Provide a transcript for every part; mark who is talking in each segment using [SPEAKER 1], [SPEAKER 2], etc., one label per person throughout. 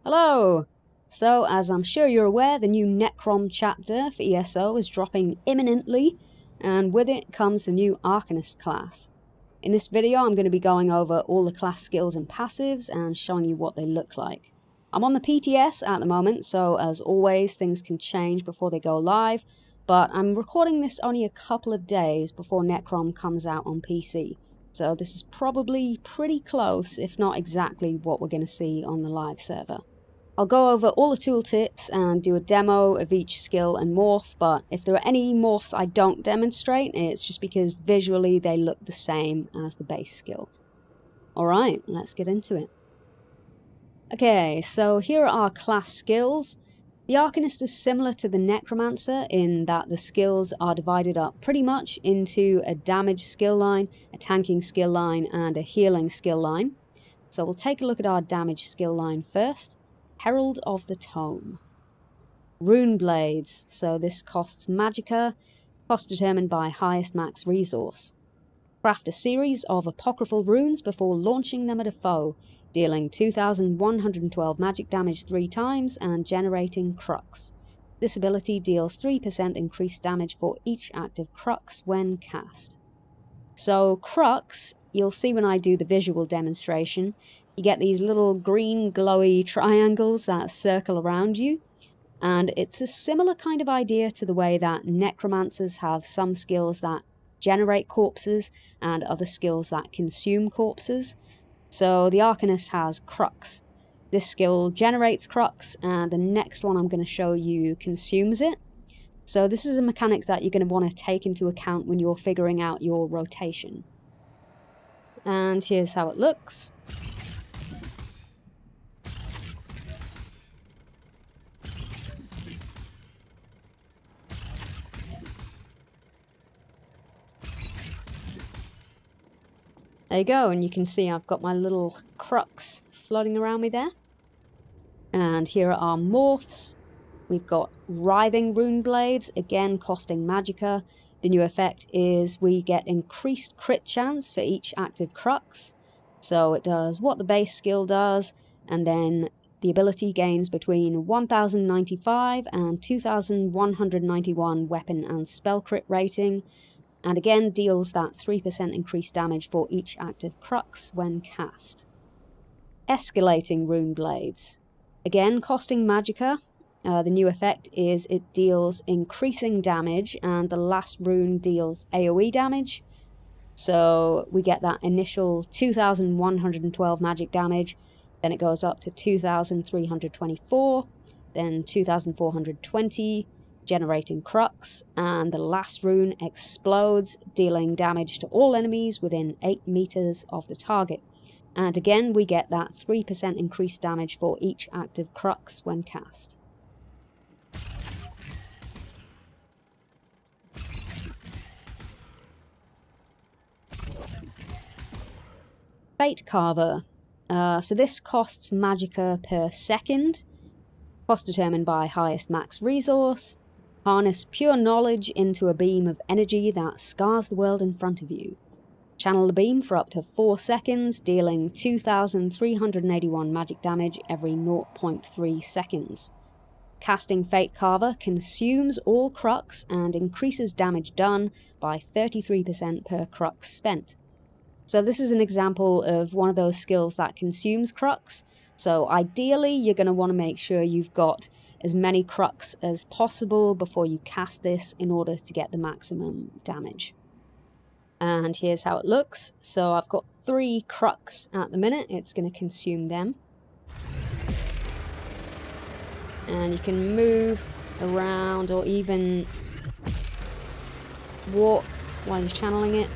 [SPEAKER 1] Hello! So, as I'm sure you're aware, the new Necrom Chapter for ESO is dropping imminently, and with it comes the new Arcanist class. In this video I'm going to be going over all the class skills and passives and showing you what they look like. I'm on the PTS at the moment, so as always things can change before they go live, but I'm recording this only a couple of days before Necrom comes out on PC. So this is probably pretty close, if not exactly what we're going to see on the live server. I'll go over all the tooltips and do a demo of each skill and morph, but if there are any morphs I don't demonstrate, it's just because visually they look the same as the base skill. Alright, let's get into it. Okay, so here are our class skills. The Arcanist is similar to the Necromancer in that the skills are divided up pretty much into a damage skill line, a tanking skill line, and a healing skill line. So we'll take a look at our damage skill line first. Herald of the Tome. Rune Blades, so this costs magicka, cost determined by highest max resource. Craft a series of apocryphal runes before launching them at a foe, dealing 2,112 magic damage 3 times and generating crux. This ability deals 3% increased damage for each active crux when cast. So crux, you'll see when I do the visual demonstration, you get these little green glowy triangles that circle around you, and it's a similar kind of idea to the way that necromancers have some skills that generate corpses and other skills that consume corpses. So the Arcanist has crux. This skill generates crux, and the next one I'm going to show you consumes it. So this is a mechanic that you're going to want to take into account when you're figuring out your rotation. And here's how it looks. There you go, and you can see I've got my little crux floating around me there. And here are our morphs. We've got Writhing Rune Blades, again costing magicka. The new effect is we get increased crit chance for each active crux. So it does what the base skill does, and then the ability gains between 1095 and 2191 weapon and spell crit rating, and again deals that 3% increased damage for each active crux when cast. Escalating Rune Blades, again costing magicka. The new effect is it deals increasing damage, and the last rune deals AoE damage. So we get that initial 2,112 magic damage, then it goes up to 2,324, then 2,420, generating crux, and the last rune explodes, dealing damage to all enemies within 8 meters of the target. And again, we get that 3% increased damage for each active crux when cast. Fate Carver. So this costs magicka per second, cost determined by highest max resource. Harness pure knowledge into a beam of energy that scars the world in front of you. Channel the beam for up to 4 seconds, dealing 2,381 magic damage every 0.3 seconds. Casting Fate Carver consumes all crux and increases damage done by 33% per crux spent. So this is an example of one of those skills that consumes crux. So ideally you're going to want to make sure you've got as many crux as possible before you cast this in order to get the maximum damage. And here's how it looks. So I've got 3 crux at the minute. It's going to consume them. And you can move around or even walk while you're channeling it.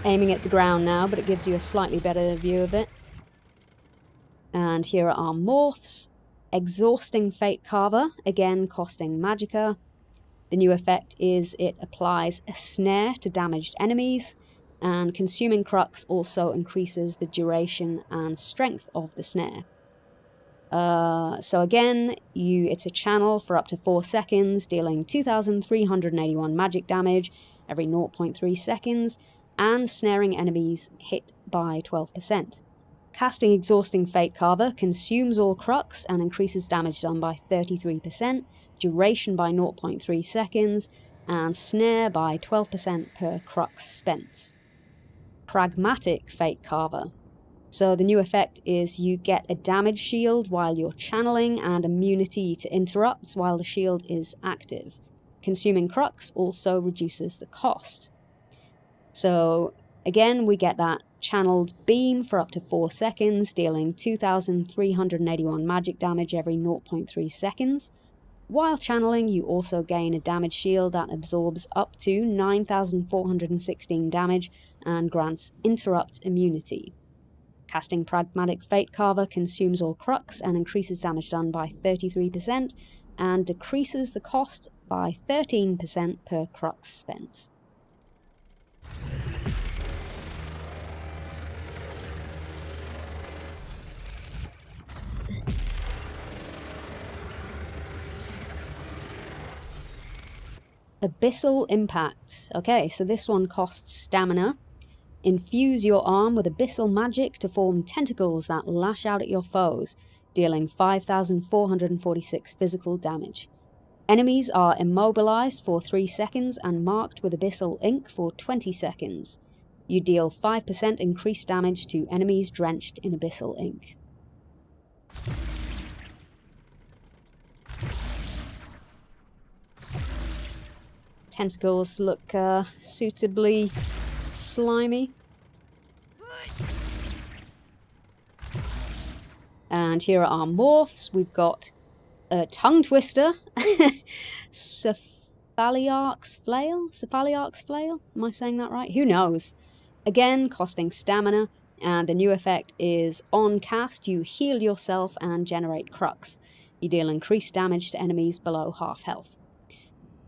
[SPEAKER 1] Aiming at the ground now, but it gives you a slightly better view of it. And here are our morphs. Exhausting Fate Carver, again costing magicka. The new effect is it applies a snare to damaged enemies, and consuming crux also increases the duration and strength of the snare. So again, it's a channel for up to 4 seconds, dealing 2,381 magic damage every 0.3 seconds, and snaring enemies hit by 12%. Casting Exhausting Fate Carver consumes all crux and increases damage done by 33%, duration by 0.3 seconds, and snare by 12% per crux spent. Pragmatic Fate Carver. So the new effect is you get a damage shield while you're channeling and immunity to interrupts while the shield is active. Consuming crux also reduces the cost. So again, we get that channeled beam for up to 4 seconds, dealing 2,381 magic damage every 0.3 seconds. While channeling, you also gain a damage shield that absorbs up to 9,416 damage and grants interrupt immunity. Casting Pragmatic Fate Carver consumes all crux and increases damage done by 33% and decreases the cost by 13% per crux spent. Abyssal Impact. Okay, so this one costs stamina. Infuse your arm with abyssal magic to form tentacles that lash out at your foes, dealing 5,446 physical damage. Enemies are immobilized for 3 seconds and marked with abyssal ink for 20 seconds. You deal 5% increased damage to enemies drenched in abyssal ink. Tentacles look suitably slimy. And here are our morphs. We've got a tongue twister, Cephaliarch's flail? Am I saying that right? Who knows? Again, costing stamina, and the new effect is on cast, you heal yourself and generate crux. You deal increased damage to enemies below half health.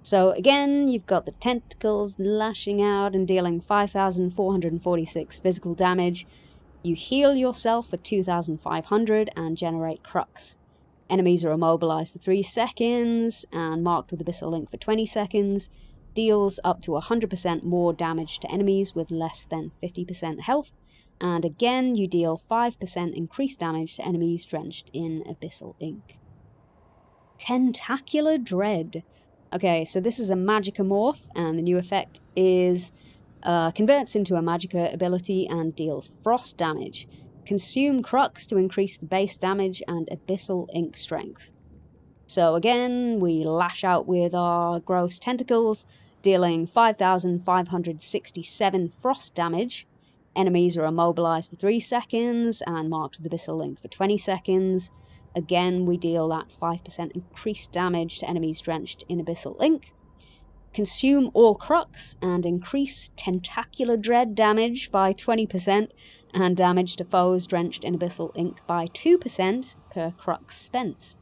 [SPEAKER 1] So again, you've got the tentacles lashing out and dealing 5,446 physical damage. You heal yourself for 2,500 and generate crux. Enemies are immobilized for 3 seconds and marked with abyssal ink for 20 seconds. Deals up to 100% more damage to enemies with less than 50% health. And again, you deal 5% increased damage to enemies drenched in abyssal ink. Tentacular Dread. Okay, so this is a Magicka morph, and the new effect is converts into a Magicka ability and deals frost damage. Consume crux to increase the base damage and abyssal ink strength. So again, we lash out with our gross tentacles, dealing 5,567 frost damage. Enemies are immobilized for 3 seconds and marked with abyssal ink for 20 seconds. Again, we deal that 5% increased damage to enemies drenched in abyssal ink. Consume all crux and increase Tentacular Dread damage by 20% and damage to foes drenched in abyssal ink by 2% per crux spent.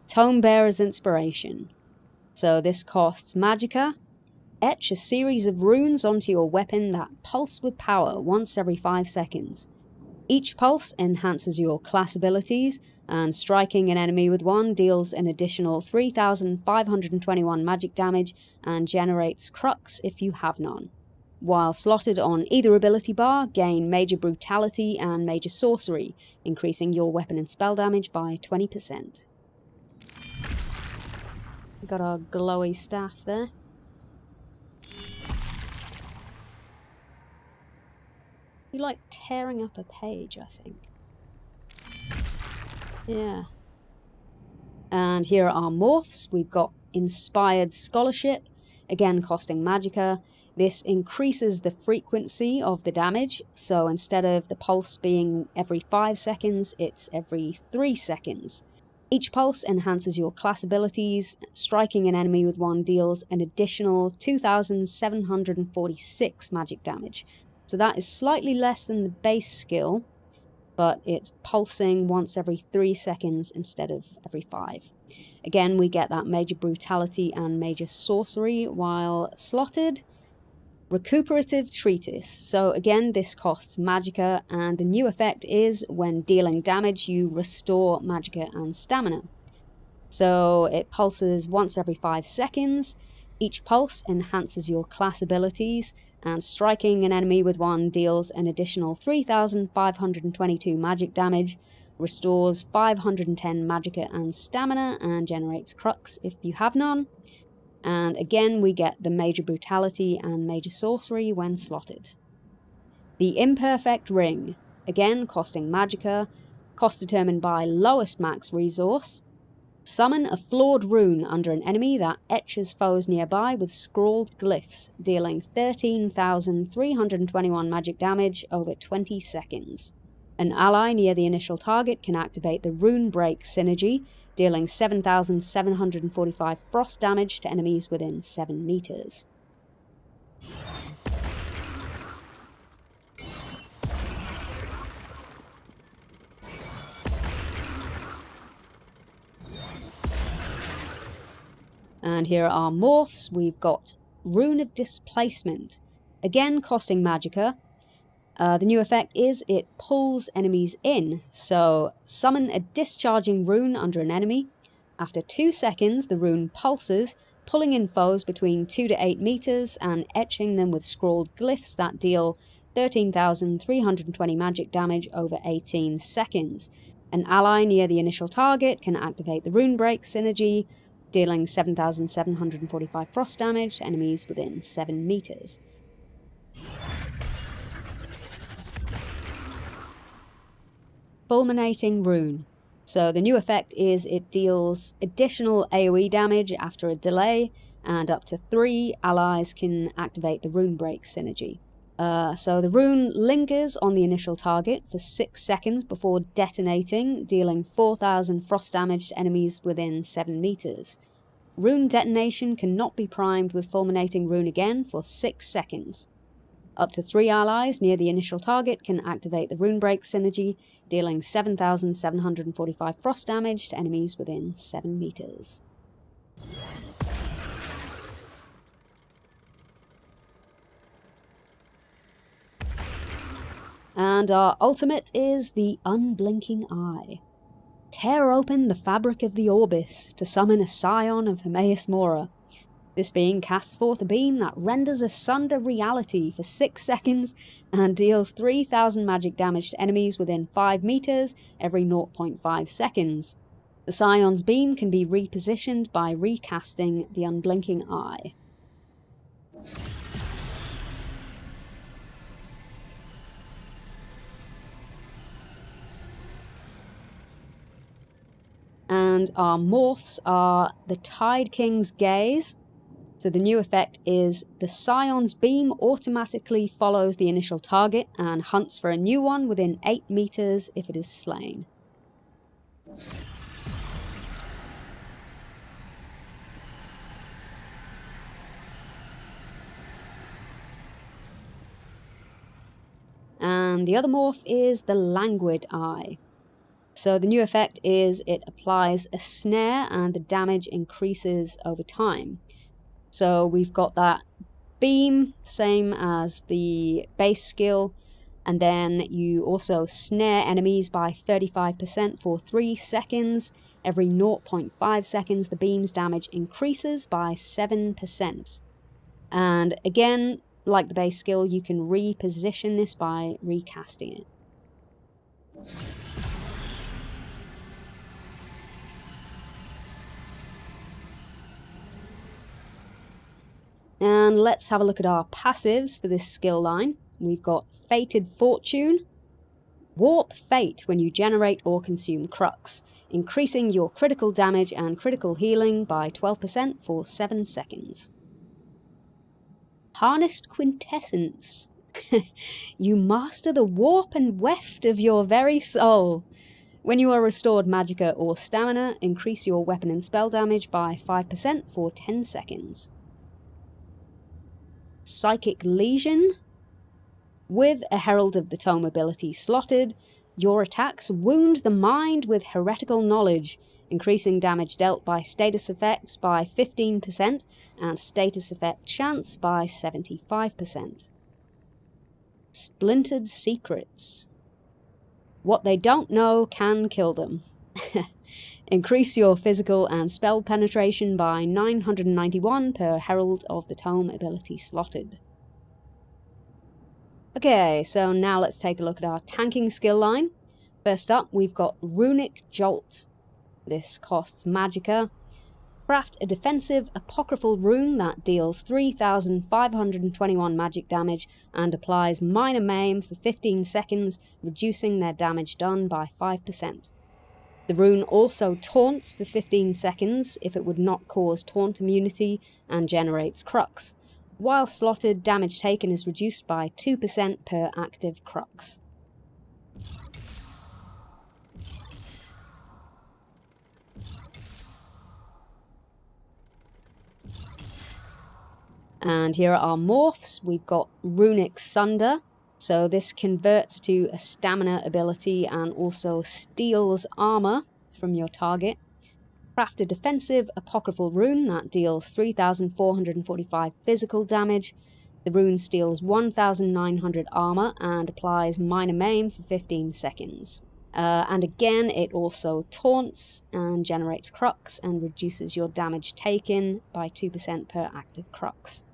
[SPEAKER 1] Tome Bearer's Inspiration. So this costs Magicka. Etch a series of runes onto your weapon that pulse with power once every 5 seconds. Each pulse enhances your class abilities, and striking an enemy with one deals an additional 3,521 magic damage and generates crux if you have none. While slotted on either ability bar, gain Major Brutality and Major Sorcery, increasing your weapon and spell damage by 20%. Got our glowy staff there. You like tearing up a page, I think. Yeah. And here are our morphs. We've got Inspired Scholarship, again costing Magicka. This increases the frequency of the damage, so instead of the pulse being every 5 seconds, it's every 3 seconds. Each pulse enhances your class abilities. Striking an enemy with one deals an additional 2,746 magic damage. So that is slightly less than the base skill, but it's pulsing once every 3 seconds instead of every 5. Again, we get that Major Brutality and Major Sorcery while slotted. Recuperative Treatise. So again, this costs magicka, and the new effect is when dealing damage, you restore magicka and stamina. So it pulses once every 5 seconds. Each pulse enhances your class abilities, and striking an enemy with one deals an additional 3,522 magic damage, restores 510 magicka and stamina, and generates crux if you have none. And again, we get the Major Brutality and Major Sorcery when slotted. The Imperfect Ring, again costing magicka, cost determined by lowest max resource. Summon a flawed rune under an enemy that etches foes nearby with scrawled glyphs, dealing 13,321 magic damage over 20 seconds. An ally near the initial target can activate the Rune Break synergy, dealing 7,745 frost damage to enemies within 7 meters. And here are morphs. We've got Rune of Displacement, again costing magicka. The new effect is it pulls enemies in, so summon a discharging rune under an enemy. After 2 seconds, the rune pulses, pulling in foes between 2 to 8 meters and etching them with scrawled glyphs that deal 13,320 magic damage over 18 seconds. An ally near the initial target can activate the Rune Break synergy, dealing 7,745 frost damage to enemies within 7 meters. Fulminating Rune. So the new effect is it deals additional AoE damage after a delay, and up to 3 allies can activate the Rune Break synergy. So the rune lingers on the initial target for 6 seconds before detonating, dealing 4,000 frost damage to enemies within 7 meters. Rune detonation cannot be primed with Fulminating Rune again for 6 seconds. Up to 3 allies near the initial target can activate the Rune Break synergy, dealing 7,745 frost damage to enemies within 7 meters. And our ultimate is the Unblinking Eye. Tear open the fabric of the Orbis to summon a scion of Hermaeus Mora. This being casts forth a beam that renders asunder reality for 6 seconds and deals 3,000 magic damage to enemies within 5 meters every 0.5 seconds. The Scion's beam can be repositioned by recasting the Unblinking Eye. And our morphs are the Tide King's Gaze. So the new effect is the Scion's beam automatically follows the initial target and hunts for a new one within 8 meters if it is slain. And the other morph is the Languid Eye. So the new effect is it applies a snare and the damage increases over time. So we've got that beam, same as the base skill, and then you also snare enemies by 35% for 3 seconds. Every 0.5 seconds the beam's damage increases by 7%. And again, like the base skill, you can reposition this by recasting it. And let's have a look at our passives for this skill line. We've got Fated Fortune. Warp Fate when you generate or consume crux, increasing your critical damage and critical healing by 12% for 7 seconds. Harnessed Quintessence. You master the warp and weft of your very soul. When you are restored magicka or stamina, increase your weapon and spell damage by 5% for 10 seconds. Psychic Lesion. With a Herald of the Tome ability slotted, your attacks wound the mind with heretical knowledge, increasing damage dealt by status effects by 15% and status effect chance by 75%. Splintered Secrets. What they don't know can kill them. Increase your physical and spell penetration by 991 per Herald of the Tome ability slotted. Okay, so now let's take a look at our tanking skill line. First up, we've got Runic Jolt. This costs Magicka. Craft a defensive apocryphal rune that deals 3,521 magic damage and applies minor maim for 15 seconds, reducing their damage done by 5%. The rune also taunts for 15 seconds if it would not cause taunt immunity and generates crux. While slotted, damage taken is reduced by 2% per active crux. And here are our morphs. We've got Runic Sunder. So this converts to a stamina ability and also steals armor from your target. Craft a defensive apocryphal rune that deals 3,445 physical damage. The rune steals 1,900 armor and applies minor maim for 15 seconds. And again, it also taunts and generates crux and reduces your damage taken by 2% per active crux.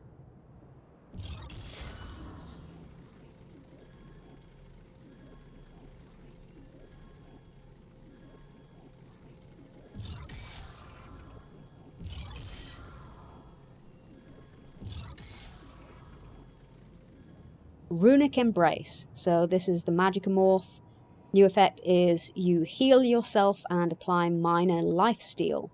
[SPEAKER 1] Runic Embrace. So this is the Magicka morph. New effect is you heal yourself and apply minor lifesteal.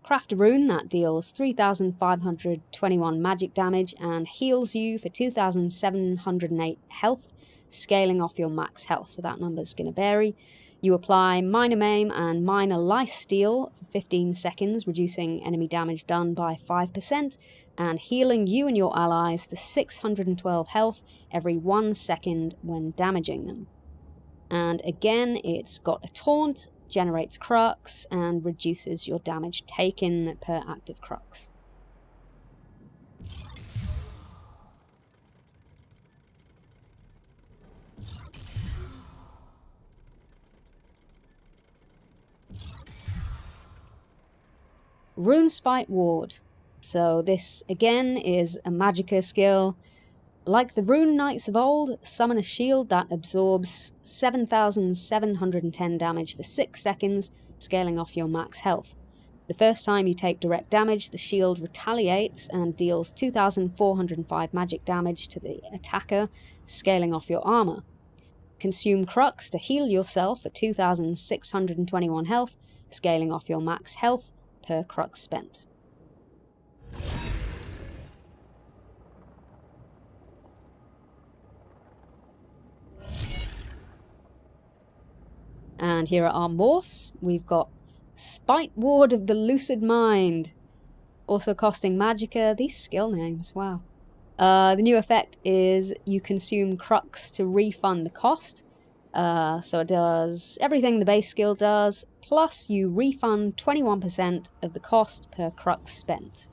[SPEAKER 1] Craft a rune that deals 3,521 magic damage and heals you for 2,708 health, scaling off your max health, so that number's going to vary. You apply minor maim and minor lifesteal for 15 seconds, reducing enemy damage done by 5%, and healing you and your allies for 612 health every 1 second when damaging them. And again, it's got a taunt, generates crux, and reduces your damage taken per active crux. Runespite Ward. So this again is a Magicka skill. Like the Rune Knights of old, summon a shield that absorbs 7,710 damage for 6 seconds, scaling off your max health. The first time you take direct damage, the shield retaliates and deals 2,405 magic damage to the attacker, scaling off your armor. Consume crux to heal yourself for 2,621 health, scaling off your max health per crux spent. And here are our morphs. We've got Spite Ward of the Lucid Mind, also costing Magicka. These skill names, wow. The new effect is you consume crux to refund the cost. So it does everything the base skill does, plus you refund 21% of the cost per crux spent.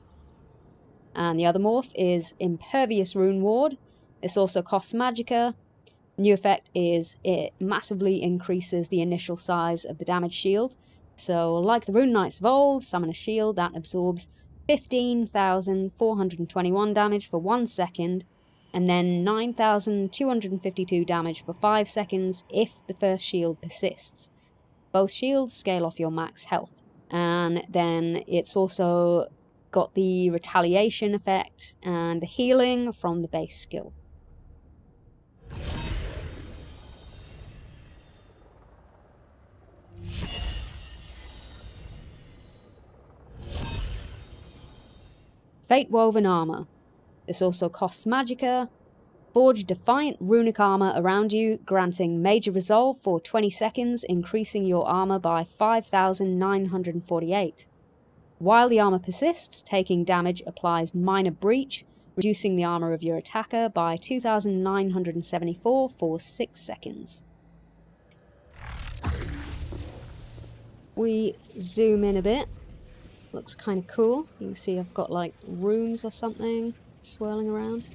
[SPEAKER 1] And the other morph is Impervious Rune Ward. This also costs Magicka. New effect is it massively increases the initial size of the damage shield. So like the Rune Knights of old, summon a shield that absorbs 15,421 damage for 1 second, and then 9,252 damage for 5 seconds if the first shield persists. Both shields scale off your max health. And then it's also got the retaliation effect and the healing from the base skill. Fate Woven Armor. This also costs Magicka. Forge Defiant Runic Armor around you, granting Major Resolve for 20 seconds, increasing your armor by 5,948. While the armor persists, taking damage applies Minor Breach, reducing the armor of your attacker by 2,974 for 6 seconds. we zoom in a bit, looks kind of cool. You can see I've got like runes or something swirling around.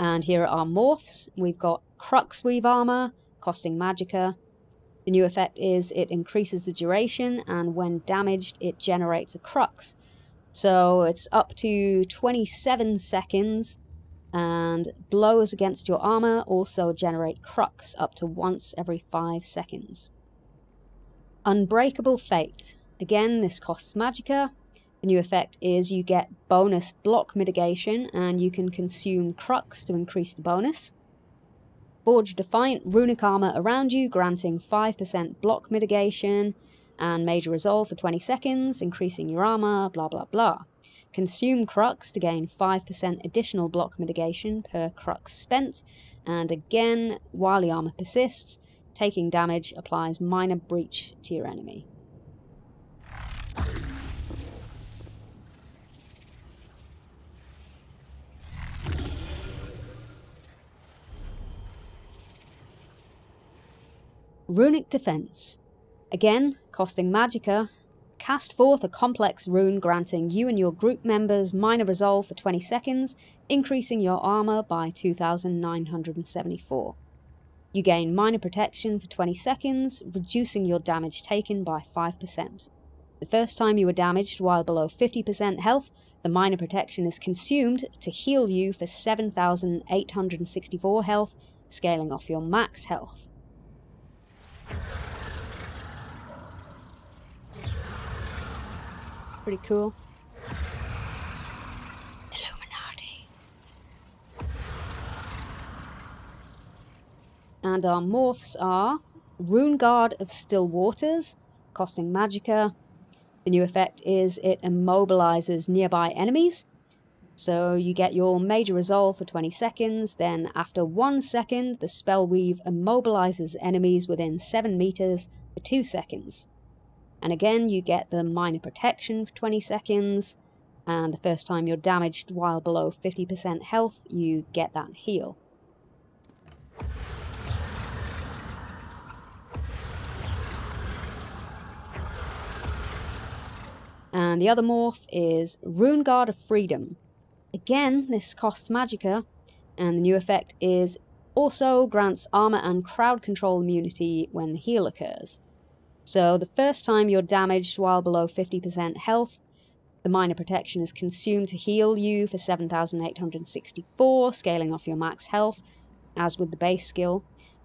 [SPEAKER 1] And here are our morphs. We've got Crux Weave Armor, costing Magicka. The new effect is it increases the duration, and when damaged, it generates a Crux. So it's up to 27 seconds, and blows against your armor also generate Crux up to once every 5 seconds. Unbreakable Fate. Again, this costs Magicka. The new effect is you get bonus block mitigation, and you can consume Crux to increase the bonus. Forge Defiant Runic Armor around you, granting 5% block mitigation, and Major Resolve for 20 seconds, increasing your armor, blah blah blah. Consume Crux to gain 5% additional block mitigation per Crux spent, and again, while the armor persists, taking damage applies minor breach to your enemy. Runic Defense. Again, costing Magicka. Cast forth a complex rune granting you and your group members minor resolve for 20 seconds, increasing your armor by 2,974. You gain minor protection for 20 seconds, reducing your damage taken by 5%. The first time you are damaged while below 50% health, the minor protection is consumed to heal you for 7,864 health, scaling off your max health. Pretty cool. Illuminati. And our morphs are Rune Guard of Still Waters, costing Magicka. The new effect is it immobilizes nearby enemies. So you get your Major Resolve for 20 seconds, then after 1 second, the spell weave immobilizes enemies within 7 meters for 2 seconds. And again, you get the minor protection for 20 seconds, and the first time you're damaged while below 50% health, you get that heal. And the other morph is Rune Guard of Freedom. Again, this costs Magicka, and the new effect is also grants armor and crowd control immunity when the heal occurs. So the first time you're damaged while below 50% health, the minor protection is consumed to heal you for 7,864, scaling off your max health, as with the base skill.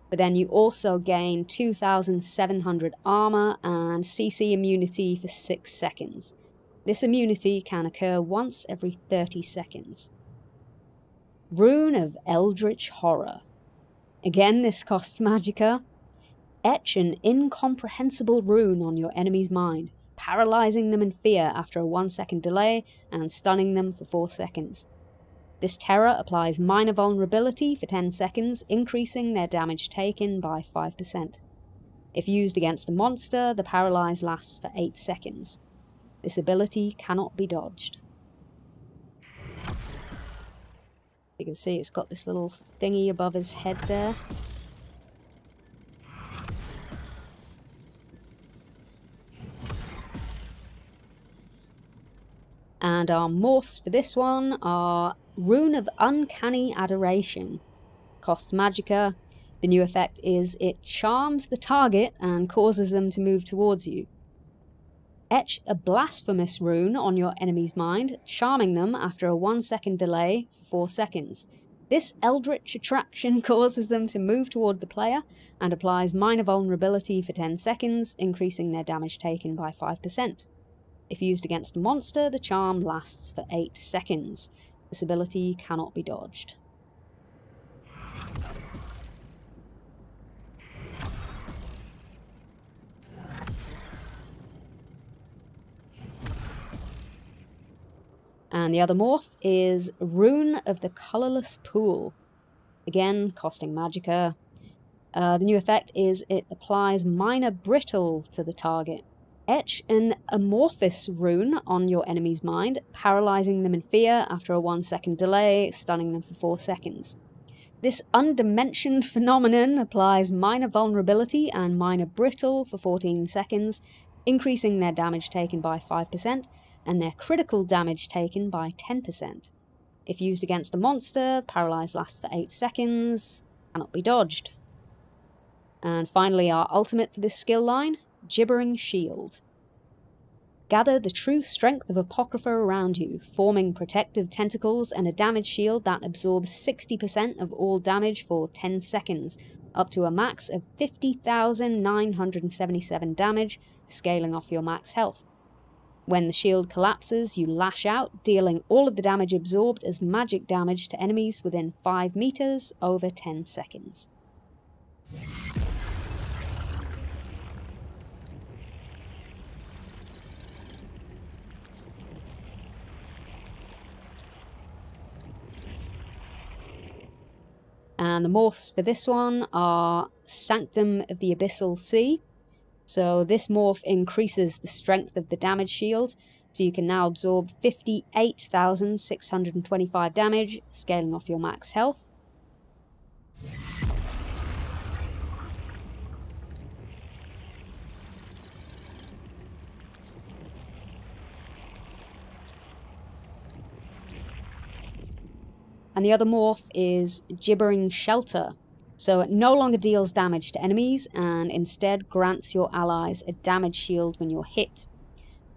[SPEAKER 1] But then you also gain 2,700 armor and CC immunity for 6 seconds. This immunity can occur once every 30 seconds. Rune of Eldritch Horror. Again, this costs Magicka. Etch an incomprehensible rune on your enemy's mind, paralyzing them in fear after a 1-second delay and stunning them for 4 seconds. This terror applies minor vulnerability for 10 seconds, increasing their damage taken by 5%. If used against a monster, the paralyze lasts for 8 seconds. This ability cannot be dodged. You can see it's got this little thingy above his head there. And our morphs for this one are Rune of Uncanny Adoration. Costs Magicka. The new effect is it charms the target and causes them to move towards you. Etch a blasphemous rune on your enemy's mind, charming them after a 1-second delay for 4 seconds. This eldritch attraction causes them to move toward the player and applies minor vulnerability for 10 seconds, increasing their damage taken by 5%. If used against a monster, the charm lasts for 8 seconds. This ability cannot be dodged. And the other morph is Rune of the Colourless Pool. Again, costing Magicka. The new effect is it applies minor brittle to the target. Etch an amorphous rune on your enemy's mind, paralyzing them in fear after a 1-second delay, stunning them for 4 seconds. This undimensioned phenomenon applies minor vulnerability and minor brittle for 14 seconds, increasing their damage taken by 5% and their critical damage taken by 10%. If used against a monster, paralyze lasts for 8 seconds, cannot be dodged. And finally, our ultimate for this skill line, Gibbering Shield. Gather the true strength of Apocrypha around you, forming protective tentacles and a damage shield that absorbs 60% of all damage for 10 seconds, up to a max of 50,977 damage, scaling off your max health. When the shield collapses, you lash out, dealing all of the damage absorbed as magic damage to enemies within 5 meters over 10 seconds. And the morphs for this one are Sanctum of the Abyssal Sea. So this morph increases the strength of the damage shield, so you can now absorb 58,625 damage, scaling off your max health. And the other morph is Gibbering Shelter. So it no longer deals damage to enemies and instead grants your allies a damage shield when you're hit.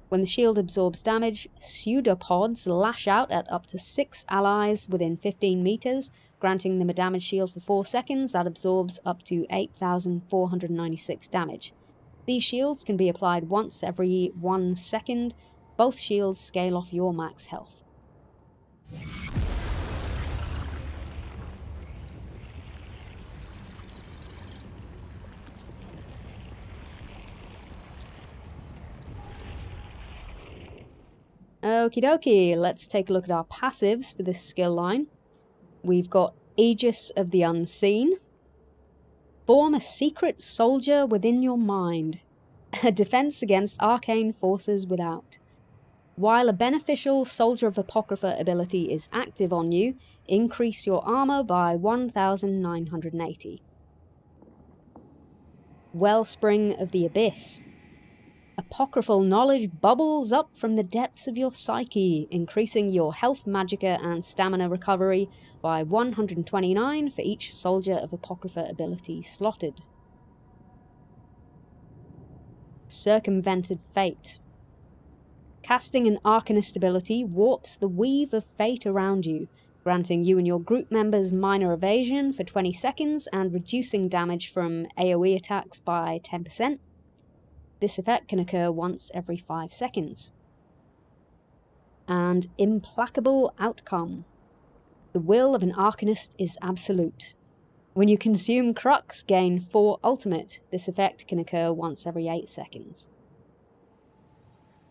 [SPEAKER 1] When the shield absorbs damage, pseudopods lash out at up to 6 allies within 15 meters, granting them a damage shield for 4 seconds that absorbs up to 8,496 damage. These shields can be applied once every 1 second. Both shields scale off your max health. Okie dokie, let's take a look at our passives for this skill line. We've got Aegis of the Unseen. Form a secret soldier within your mind. A defense against arcane forces without. While a beneficial Soldier of Apocrypha ability is active on you, increase your armor by 1,980. Wellspring of the Abyss. Apocryphal knowledge bubbles up from the depths of your psyche, increasing your health, magicka, and stamina recovery by 129 for each Soldier of Apocrypha ability slotted. Circumvented Fate. Casting an Arcanist ability warps the weave of fate around you, granting you and your group members minor evasion for 20 seconds and reducing damage from AoE attacks by 10%. This effect can occur once every 5 seconds. And Implacable Outcome. The will of an Arcanist is absolute. When you consume Crux, gain 4 ultimate. This effect can occur once every 8 seconds.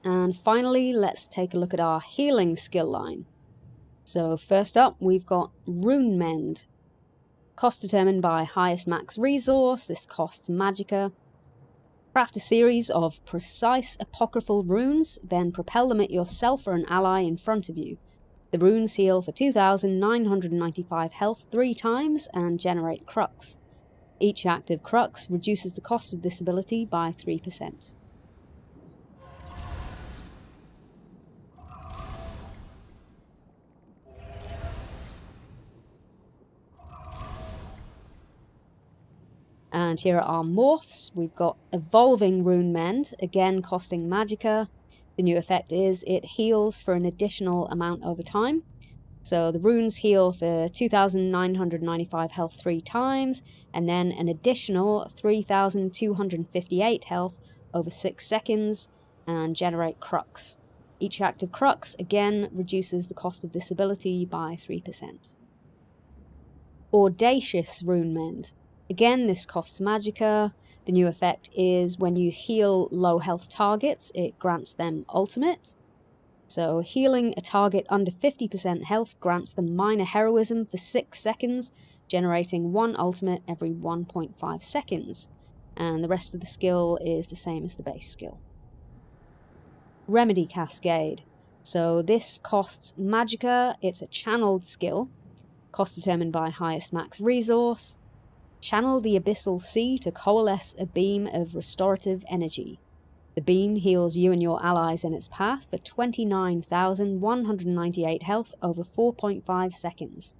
[SPEAKER 1] And finally, let's take a look at our healing skill line. So first up, we've got Rune Mend. Cost determined by highest max resource. This costs magicka. Craft a series of precise apocryphal runes, then propel them at yourself or an ally in front of you. The runes heal for 2,995 health 3 times and generate Crux. Each active Crux reduces the cost of this ability by 3%. And here are our morphs. We've got Evolving Rune Mend, again costing magicka. The new effect is it heals for an additional amount over time. So the runes heal for 2,995 health 3 times, and then an additional 3,258 health over 6 seconds, and generate Crux. Each active Crux, again, reduces the cost of this ability by 3%. Audacious Rune Mend. Again, this costs magicka. The new effect is when you heal low health targets, it grants them ultimate. So healing a target under 50% health grants them minor heroism for 6 seconds, generating 1 ultimate every 1.5 seconds. And the rest of the skill is the same as the base skill. Remedy Cascade. So this costs magicka, it's a channeled skill, cost determined by highest max resource. Channel the Abyssal Sea to coalesce a beam of restorative energy. The beam heals you and your allies in its path for 29,198 health over 4.5 seconds.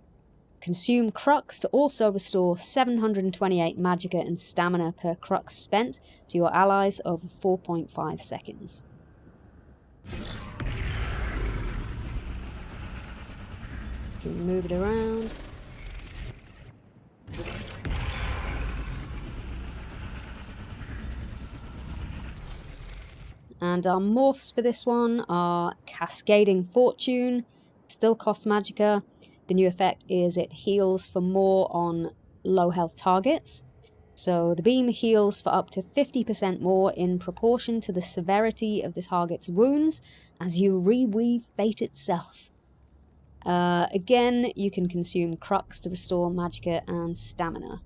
[SPEAKER 1] Consume Crux to also restore 728 magicka and stamina per Crux spent to your allies over 4.5 seconds. Can we move it around? And our morphs for this one are Cascading Fortune, still costs magicka. The new effect is it heals for more on low health targets. So the beam heals for up to 50% more in proportion to the severity of the target's wounds as you reweave fate itself. Again, you can consume Crux to restore magicka and stamina.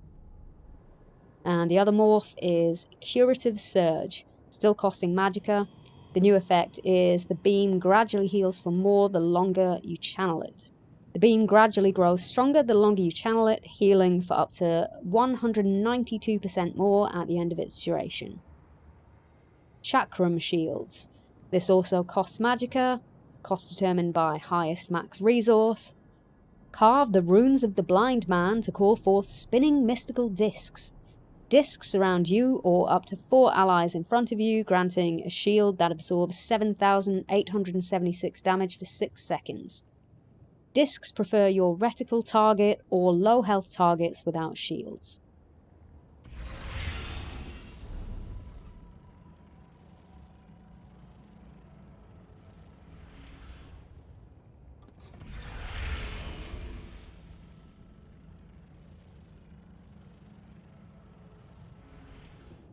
[SPEAKER 1] And the other morph is Curative Surge, still costing magicka. The new effect is the beam gradually heals for more the longer you channel it. The beam gradually grows stronger the longer you channel it, healing for up to 192% more at the end of its duration. Chakram Shields. This also costs magicka, cost determined by highest max resource. Carve the runes of the blind man to call forth spinning mystical discs. Discs surround you or up to 4 allies in front of you, granting a shield that absorbs 7,876 damage for 6 seconds. Discs prefer your reticle target or low health targets without shields.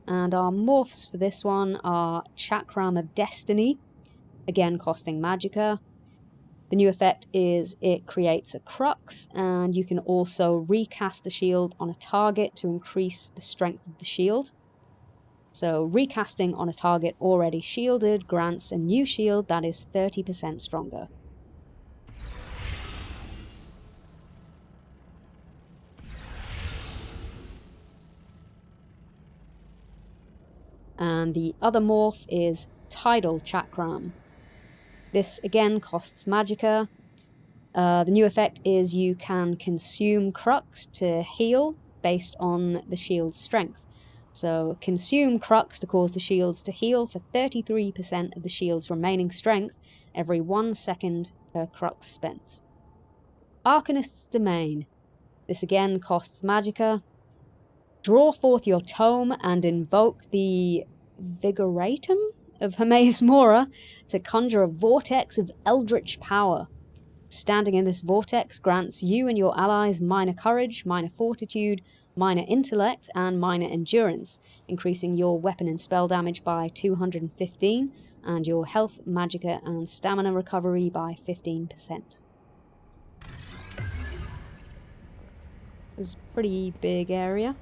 [SPEAKER 1] And our morphs for this one are Chakram of Destiny, again costing magicka. The new effect is it creates a crux, and you can also recast the shield on a target to increase the strength of the shield. So recasting on a target already shielded grants a new shield that is 30% stronger. And the other morph is Tidal Chakram. This again costs magicka. The new effect is you can consume Crux to heal based on the shield's strength. So consume Crux to cause the shields to heal for 33% of the shield's remaining strength every 1 second per Crux spent. Arcanist's Domain. This again costs magicka. Draw forth your tome and invoke the Vigoratum of Hermaeus Mora to conjure a vortex of eldritch power. Standing in this vortex grants you and your allies minor courage, minor fortitude, minor intellect, and minor endurance, increasing your weapon and spell damage by 215, and your health, magicka, and stamina recovery by 15%. It's a pretty big area.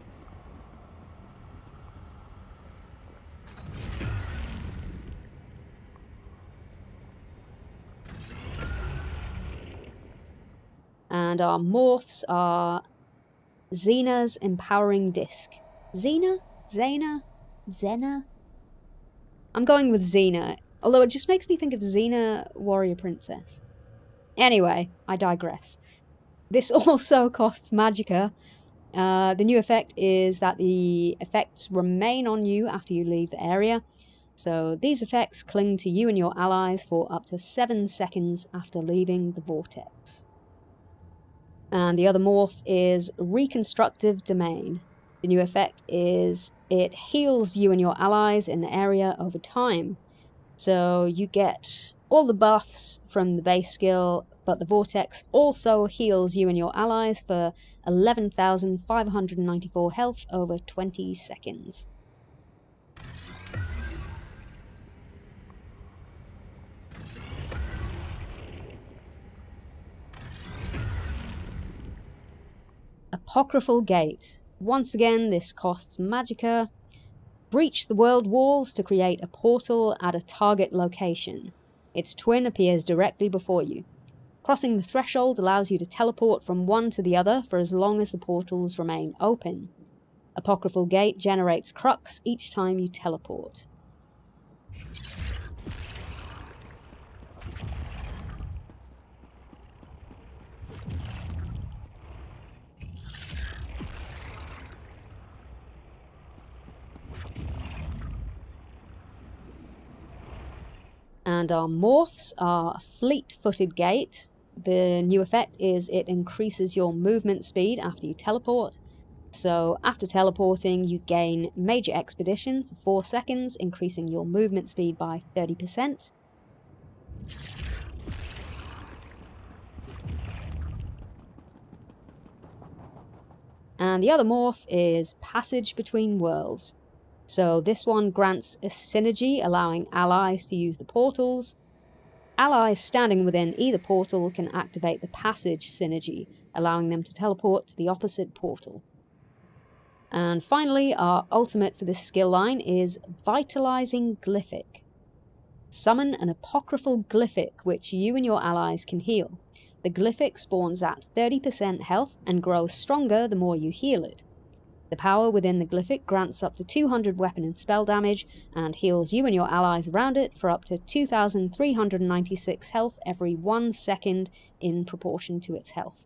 [SPEAKER 1] And our morphs are Xena's Empowering Disc. Xena? Zena? Zena? I'm going with Xena, although it just makes me think of Xena, Warrior Princess. Anyway, I digress. This also costs magicka. The new effect is that the effects remain on you after you leave the area. So these effects cling to you and your allies for up to 7 seconds after leaving the vortex. And the other morph is Reconstructive Domain. The new effect is it heals you and your allies in the area over time. So you get all the buffs from the base skill, but the vortex also heals you and your allies for 11,594 health over 20 seconds. Apocryphal Gate. Once again, this costs magicka. Breach the world walls to create a portal at a target location. Its twin appears directly before you. Crossing the threshold allows you to teleport from one to the other for as long as the portals remain open. Apocryphal Gate generates crux each time you teleport. And our morphs are Fleet-Footed Gate. The new effect is it increases your movement speed after you teleport. So after teleporting, you gain Major Expedition for 4 seconds, increasing your movement speed by 30%. And the other morph is Passage Between Worlds. So this one grants a synergy, allowing allies to use the portals. Allies standing within either portal can activate the passage synergy, allowing them to teleport to the opposite portal. And finally, our ultimate for this skill line is Vitalizing Glyphic. Summon an apocryphal glyphic which you and your allies can heal. The glyphic spawns at 30% health and grows stronger the more you heal it. The power within the glyphic grants up to 200 weapon and spell damage and heals you and your allies around it for up to 2,396 health every 1 second in proportion to its health.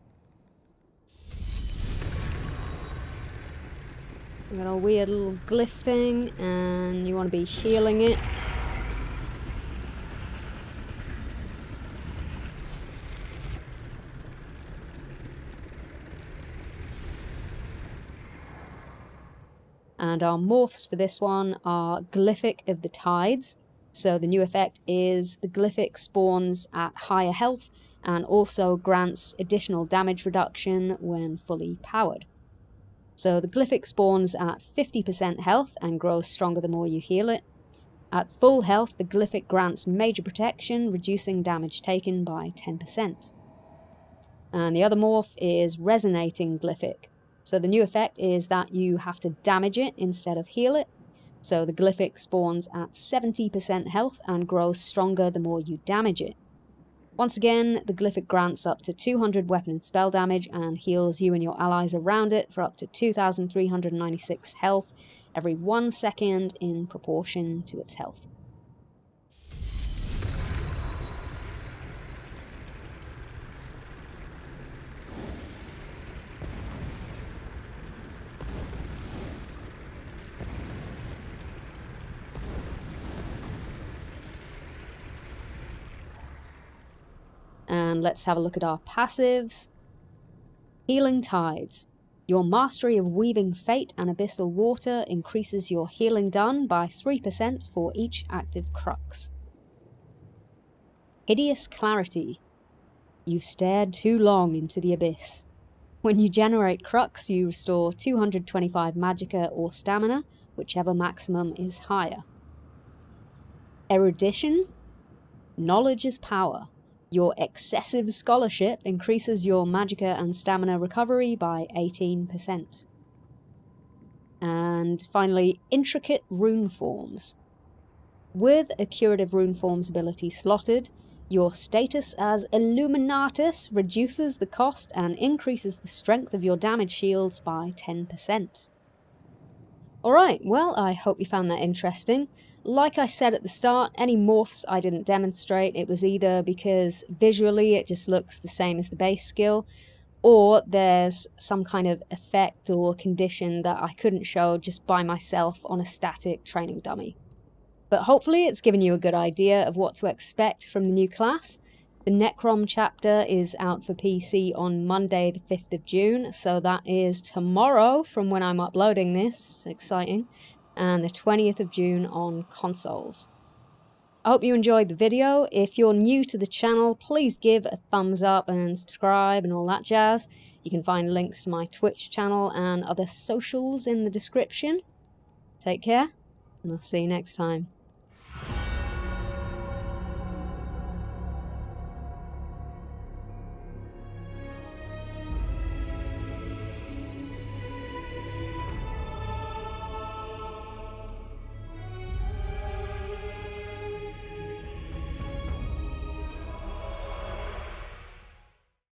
[SPEAKER 1] We've got a weird little glyph thing, and you want to be healing it. And our morphs for this one are Glyphic of the Tides. So the new effect is the Glyphic spawns at higher health and also grants additional damage reduction when fully powered. So the Glyphic spawns at 50% health and grows stronger the more you heal it. At full health, the Glyphic grants major protection, reducing damage taken by 10%. And the other morph is Resonating Glyphic. So the new effect is that you have to damage it instead of heal it. So the Glyphic spawns at 70% health and grows stronger the more you damage it. Once again, the Glyphic grants up to 200 weapon and spell damage and heals you and your allies around it for up to 2,396 health every 1 second in proportion to its health. And let's have a look at our passives. Healing Tides. Your mastery of weaving fate and abyssal water increases your healing done by 3% for each active crux. Hideous Clarity. You've stared too long into the abyss. When you generate crux, you restore 225 magicka or stamina, whichever maximum is higher. Erudition. Knowledge is power. Your excessive scholarship increases your magicka and stamina recovery by 18%. And finally, Intricate Runeforms. With a Curative Runeforms ability slotted, your status as Illuminatus reduces the cost and increases the strength of your damage shields by 10%. Alright, well, I hope you found that interesting. Like I said at the start, any morphs I didn't demonstrate. It was either because visually it just looks the same as the base skill, or there's some kind of effect or condition that I couldn't show just by myself on a static training dummy. But hopefully it's given you a good idea of what to expect from the new class. The Necrom Chapter is out for PC on Monday the 5th of June, so that is tomorrow from when I'm uploading this. Exciting. And the 20th of June on consoles. I hope you enjoyed the video. If you're new to the channel, please give a thumbs up and subscribe and all that jazz. You can find links to my Twitch channel and other socials in the description. Take care, and I'll see you next time.